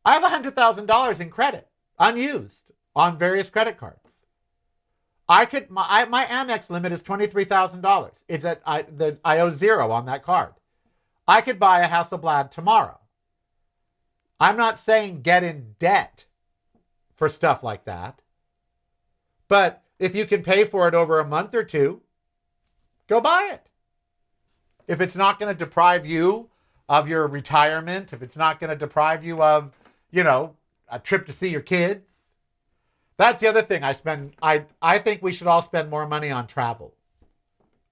Speaker 2: I have $100,000 in credit, unused, on various credit cards. My Amex limit is $23,000. It's I owe zero on that card. I could buy a Hasselblad tomorrow. I'm not saying get in debt for stuff like that. But if you can pay for it over a month or two, go buy it. If it's not going to deprive you of your retirement, if it's not going to deprive you of, a trip to see your kids. That's the other thing I think we should all spend more money on travel.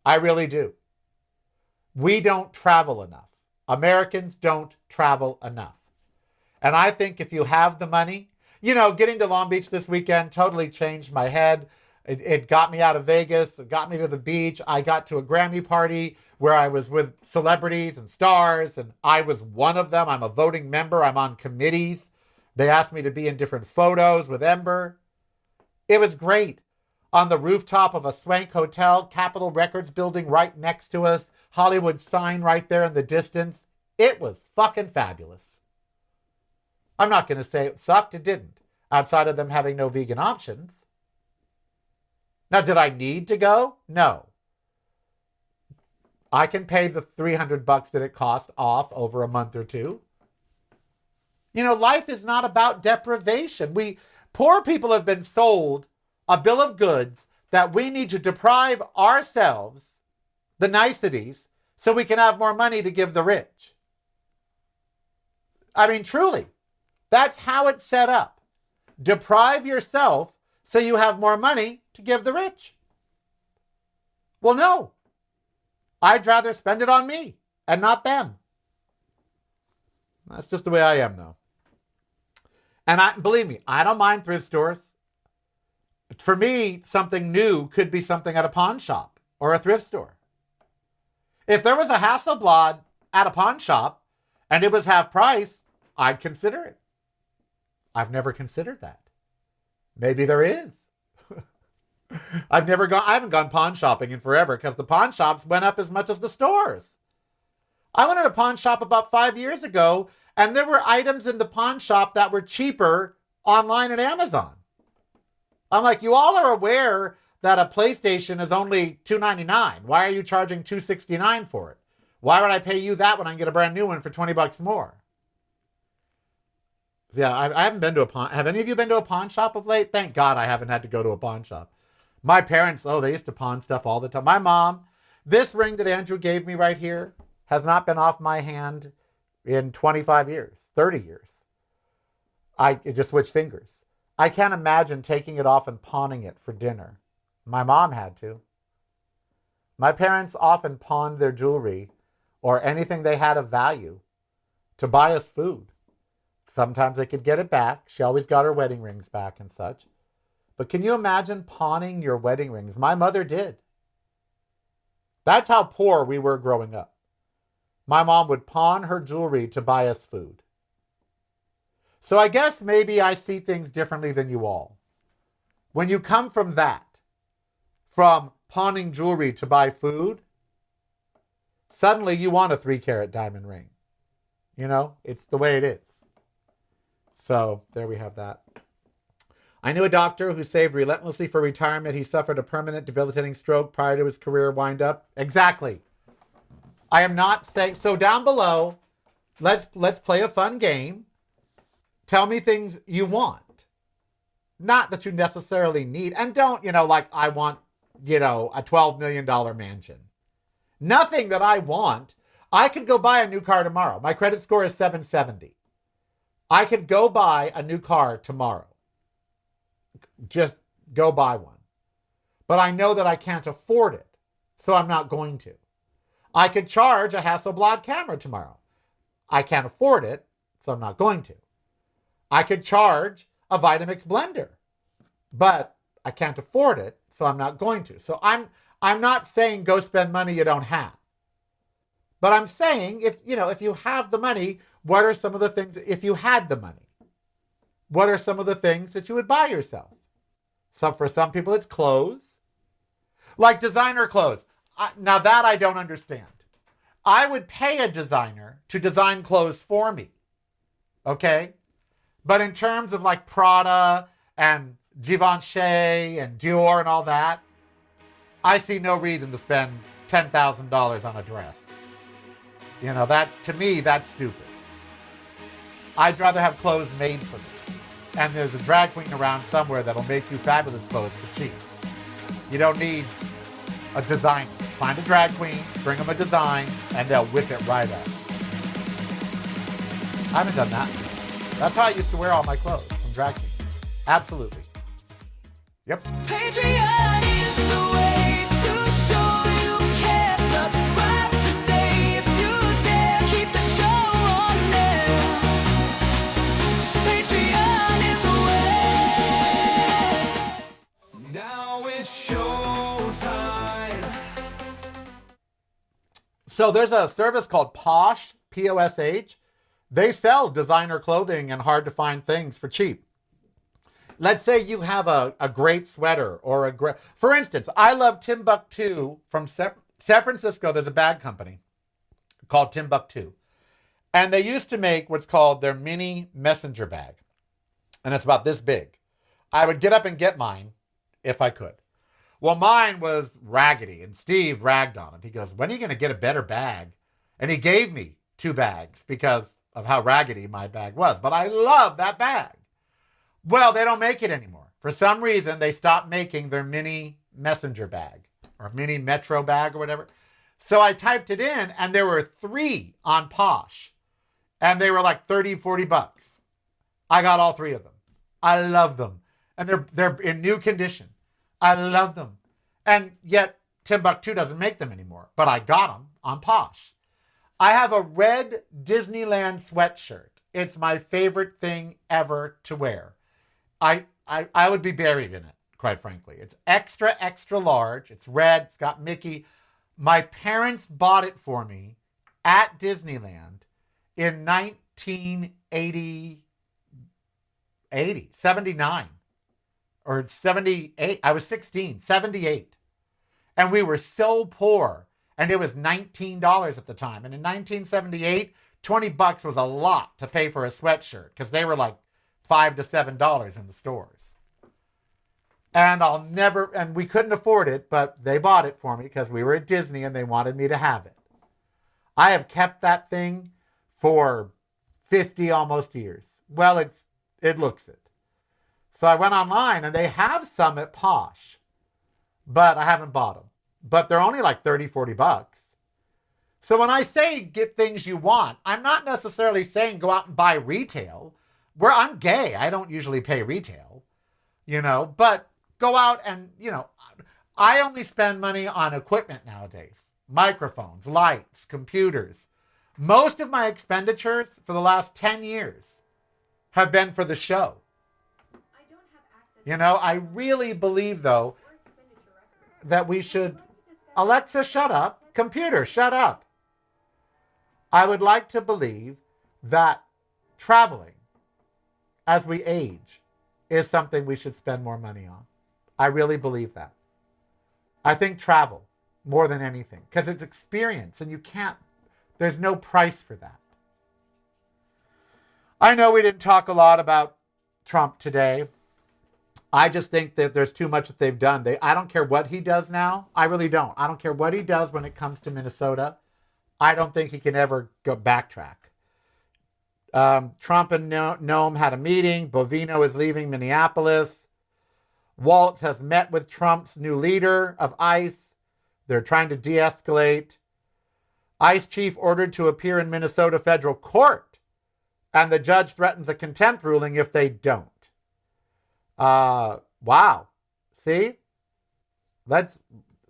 Speaker 2: I really do. We don't travel enough. Americans don't travel enough. And I think if you have the money, getting to Long Beach this weekend totally changed my head. It got me out of Vegas. It got me to the beach. I got to a Grammy party where I was with celebrities and stars, and I was one of them. I'm a voting member. I'm on committees. They asked me to be in different photos with Ember. It was great. On the rooftop of a swank hotel, Capitol Records building right next to us, Hollywood sign right there in the distance. It was fucking fabulous. I'm not going to say it sucked. It didn't. Outside of them having no vegan options. Now, did I need to go? No. I can pay the $300 that it cost off over a month or two. Life is not about deprivation. Poor people have been sold a bill of goods that we need to deprive ourselves the niceties so we can have more money to give the rich. I mean, truly. That's how it's set up. Deprive yourself so you have more money to give the rich. Well, no. I'd rather spend it on me and not them. That's just the way I am, though. And believe me, I don't mind thrift stores. For me, something new could be something at a pawn shop or a thrift store. If there was a Hasselblad at a pawn shop and it was half price, I'd consider it. I've never considered that. Maybe there is. I haven't gone pawn shopping in forever because the pawn shops went up as much as the stores. I went to a pawn shop about 5 years ago, and there were items in the pawn shop that were cheaper online at Amazon. I'm like, you all are aware that a PlayStation is only $299. Why are you charging $269 for it? Why would I pay you that when I can get a brand new one for $20 more? Yeah, I haven't been to a pawn. Have any of you been to a pawn shop of late? Thank God I haven't had to go to a pawn shop. My parents, they used to pawn stuff all the time. My mom, this ring that Andrew gave me right here has not been off my hand in 25 years, 30 years. It just switched fingers. I can't imagine taking it off and pawning it for dinner. My mom had to. My parents often pawned their jewelry or anything they had of value to buy us food. Sometimes they could get it back. She always got her wedding rings back and such. But can you imagine pawning your wedding rings? My mother did. That's how poor we were growing up. My mom would pawn her jewelry to buy us food. So I guess maybe I see things differently than you all. When you come from that, from pawning jewelry to buy food, suddenly you want a 3-carat diamond ring. It's the way it is. So there we have that. I knew a doctor who saved relentlessly for retirement. He suffered a permanent debilitating stroke prior to his career wind-up. Exactly. I am not saying... So down below, let's play a fun game. Tell me things you want. Not that you necessarily need. And don't, I want, a $12 million mansion. Nothing that I want. I could go buy a new car tomorrow. My credit score is 770. I could go buy a new car tomorrow. Just go buy one. But I know that I can't afford it, so I'm not going to. I could charge a Hasselblad camera tomorrow. I can't afford it, so I'm not going to. I could charge a Vitamix blender, but I can't afford it, so I'm not going to. So I'm not saying go spend money you don't have. But I'm saying if you have the money, what are some of the things, if you had the money, what are some of the things that you would buy yourself? So for some people it's clothes, like designer clothes. Now that I don't understand. I would pay a designer to design clothes for me. Okay? But in terms of like Prada and Givenchy and Dior and all that, I see no reason to spend $10,000 on a dress. That, to me, that's stupid. I'd rather have clothes made for me. And there's a drag queen around somewhere that'll make you fabulous clothes for cheap. You don't need a designer. Find a drag queen, bring them a design, and they'll whip it right up. I haven't done that. That's how I used to wear all my clothes from drag queens. Absolutely. Yep.
Speaker 1: Patreon is the way to show you care. Subscribe today if you dare. Keep the show on there. Patreon is the way. Now it's showtime.
Speaker 2: So there's a service called Posh, P-O-S-H. They sell designer clothing and hard to find things for cheap. Let's say you have a great sweater or for instance, I love Timbuktu from San Francisco. There's a bag company called Timbuktu. And they used to make what's called their mini messenger bag. And it's about this big. I would get up and get mine if I could. Well, mine was raggedy and Steve ragged on it. He goes, when are you going to get a better bag? And he gave me 2 bags because of how raggedy my bag was. But I love that bag. Well, they don't make it anymore. For some reason, they stopped making their mini messenger bag or mini metro bag or whatever. So I typed it in and there were 3 on Posh and they were like 30, 40 bucks. I got all 3 of them. I love them. And they're in new condition. I love them. And yet Timbuktu doesn't make them anymore, but I got them on Posh. I have a red Disneyland sweatshirt. It's my favorite thing ever to wear. I would be buried in it, quite frankly. It's extra, extra large. It's red. It's got Mickey. My parents bought it for me at Disneyland in 1980, 79 or 78. I was 16, 78. And we were so poor. And it was $19 at the time. And in 1978, 20 bucks was a lot to pay for a sweatshirt because they were like $5 to $7 in the stores. And we couldn't afford it, but they bought it for me because we were at Disney and they wanted me to have it. I have kept that thing for 50 almost years. Well, it looks it. So I went online and they have some at Posh, but I haven't bought them. But they're only like 30, 40 bucks. So when I say get things you want, I'm not necessarily saying go out and buy retail. I'm gay. I don't usually pay retail, but go out and, I only spend money on equipment nowadays. Microphones, lights, computers. Most of my expenditures for the last 10 years have been for the show. I really believe, though, that we should... Alexa, shut up. Computer, shut up. I would like to believe that traveling as we age is something we should spend more money on. I really believe that. I think travel more than anything because it's experience and there's no price for that. I know we didn't talk a lot about Trump today. I just think that there's too much that they've done. I don't care what he does now. I really don't. I don't care what he does when it comes to Minnesota. I don't think he can ever go backtrack. Trump and Noem had a meeting. Bovino is leaving Minneapolis. Walt has met with Trump's new leader of ICE. They're trying to de-escalate. ICE chief ordered to appear in Minnesota federal court. And the judge threatens a contempt ruling if they don't. Wow. See?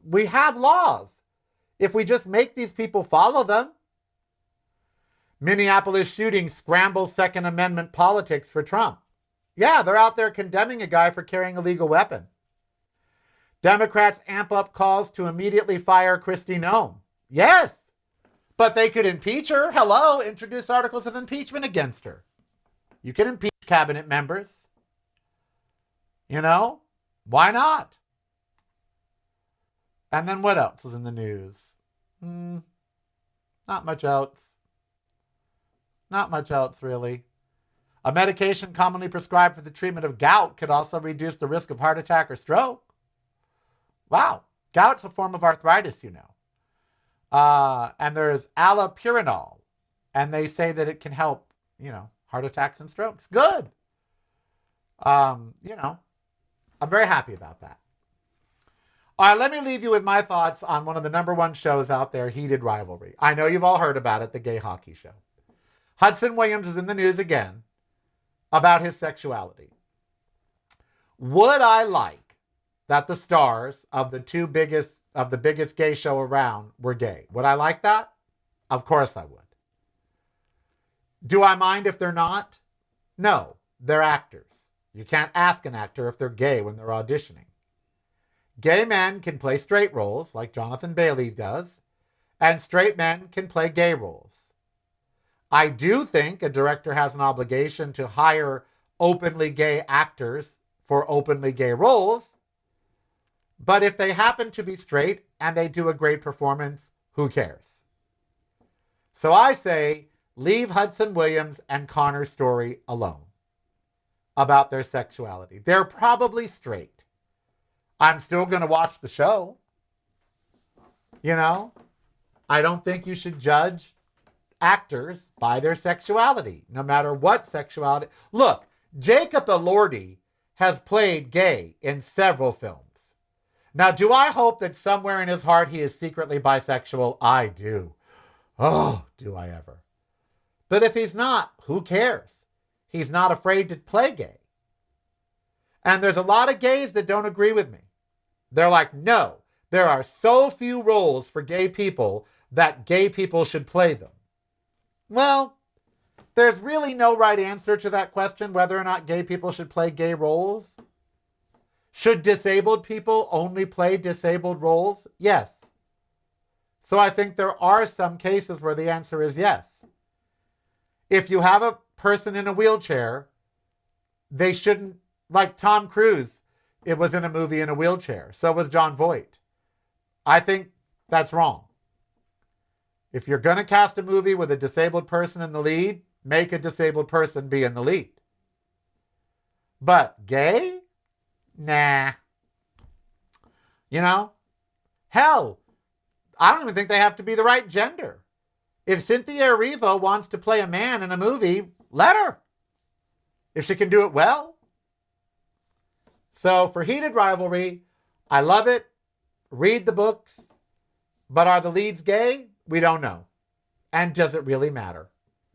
Speaker 2: We have laws. If we just make these people follow them. Minneapolis shooting scrambles Second Amendment politics for Trump. Yeah, they're out there condemning a guy for carrying a legal weapon. Democrats amp up calls to immediately fire Kristi Noem. Yes, but they could impeach her. Hello, introduce articles of impeachment against her. You can impeach cabinet members. You know, why not? And then what else was in the news? Not much else. Not much else, really. A medication commonly prescribed for the treatment of gout could also reduce the risk of heart attack or stroke. Wow. Gout's a form of arthritis, you know. And there's allopurinol. And they say that it can help, you know, heart attacks and strokes. Good. You know, I'm very happy about that. All right, let me leave you with my thoughts on one of the #1 shows out there, Heated Rivalry. I know you've all heard about it, the gay hockey show. Hudson Williams is in the news again about his sexuality. Would I like that the stars of the biggest gay show around were gay? Would I like that? Of course I would. Do I mind if they're not? No, they're actors. You can't ask an actor if they're gay when they're auditioning. Gay men can play straight roles, like Jonathan Bailey does, and straight men can play gay roles. I do think a director has an obligation to hire openly gay actors for openly gay roles, but if they happen to be straight and they do a great performance, who cares? So I say, leave Hudson Williams and Connor Story alone about their sexuality. They're probably straight. I'm still going to watch the show. You know, I don't think you should judge actors by their sexuality, no matter what sexuality. Look, Jacob Elordi has played gay in several films. Now, do I hope that somewhere in his heart he is secretly bisexual? I do. Oh, do I ever. But if he's not, who cares? He's not afraid to play gay. And there's a lot of gays that don't agree with me. They're like, no, there are so few roles for gay people that gay people should play them. Well, there's really no right answer to that question, whether or not gay people should play gay roles. Should disabled people only play disabled roles? Yes. So I think there are some cases where the answer is yes. If you have a person in a wheelchair, they shouldn't, like Tom Cruise, it was in a movie in a wheelchair. So was John Voight. I think that's wrong. If you're going to cast a movie with a disabled person in the lead, make a disabled person be in the lead. But gay? Nah. You know? Hell, I don't even think they have to be the right gender. If Cynthia Erivo wants to play a man in a movie, let her. If she can do it well. So for Heated Rivalry, I love it. Read the books. But are the leads gay? We don't know. And does it really matter?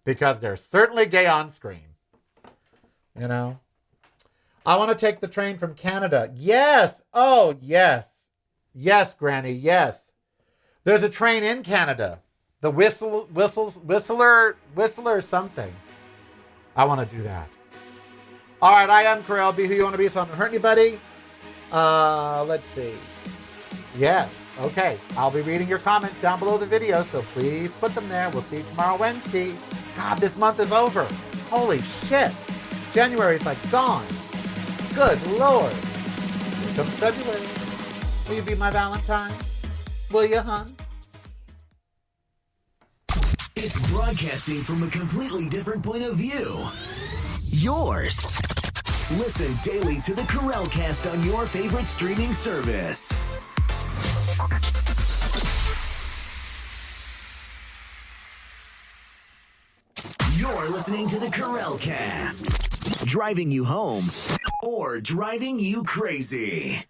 Speaker 2: Because they're certainly gay on screen. You know? I want to take the train from Canada. Yes. Oh, yes. Yes, Granny. Yes. There's a train in Canada. The Whistler something. I want to do that. All right, I am Karel. Be who you want to be so I don't hurt anybody. Let's see. Yes. Okay. I'll be reading your comments down below the video, so please put them there. We'll see you tomorrow, Wednesday. God, this month is over. Holy shit. January's like gone. Good Lord. Here comes February. Will you be my Valentine? Will you, hon?
Speaker 3: It's broadcasting from a completely different point of view. Yours. Listen daily to the Karelcast on your favorite streaming service. You're listening to the Karelcast. Driving you home or driving you crazy.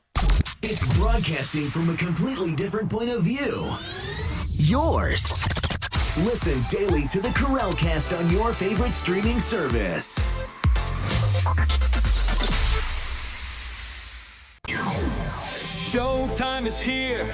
Speaker 3: It's broadcasting from a completely different point of view. Yours. Listen daily to the Karelcast on your favorite streaming service.
Speaker 1: Showtime is here.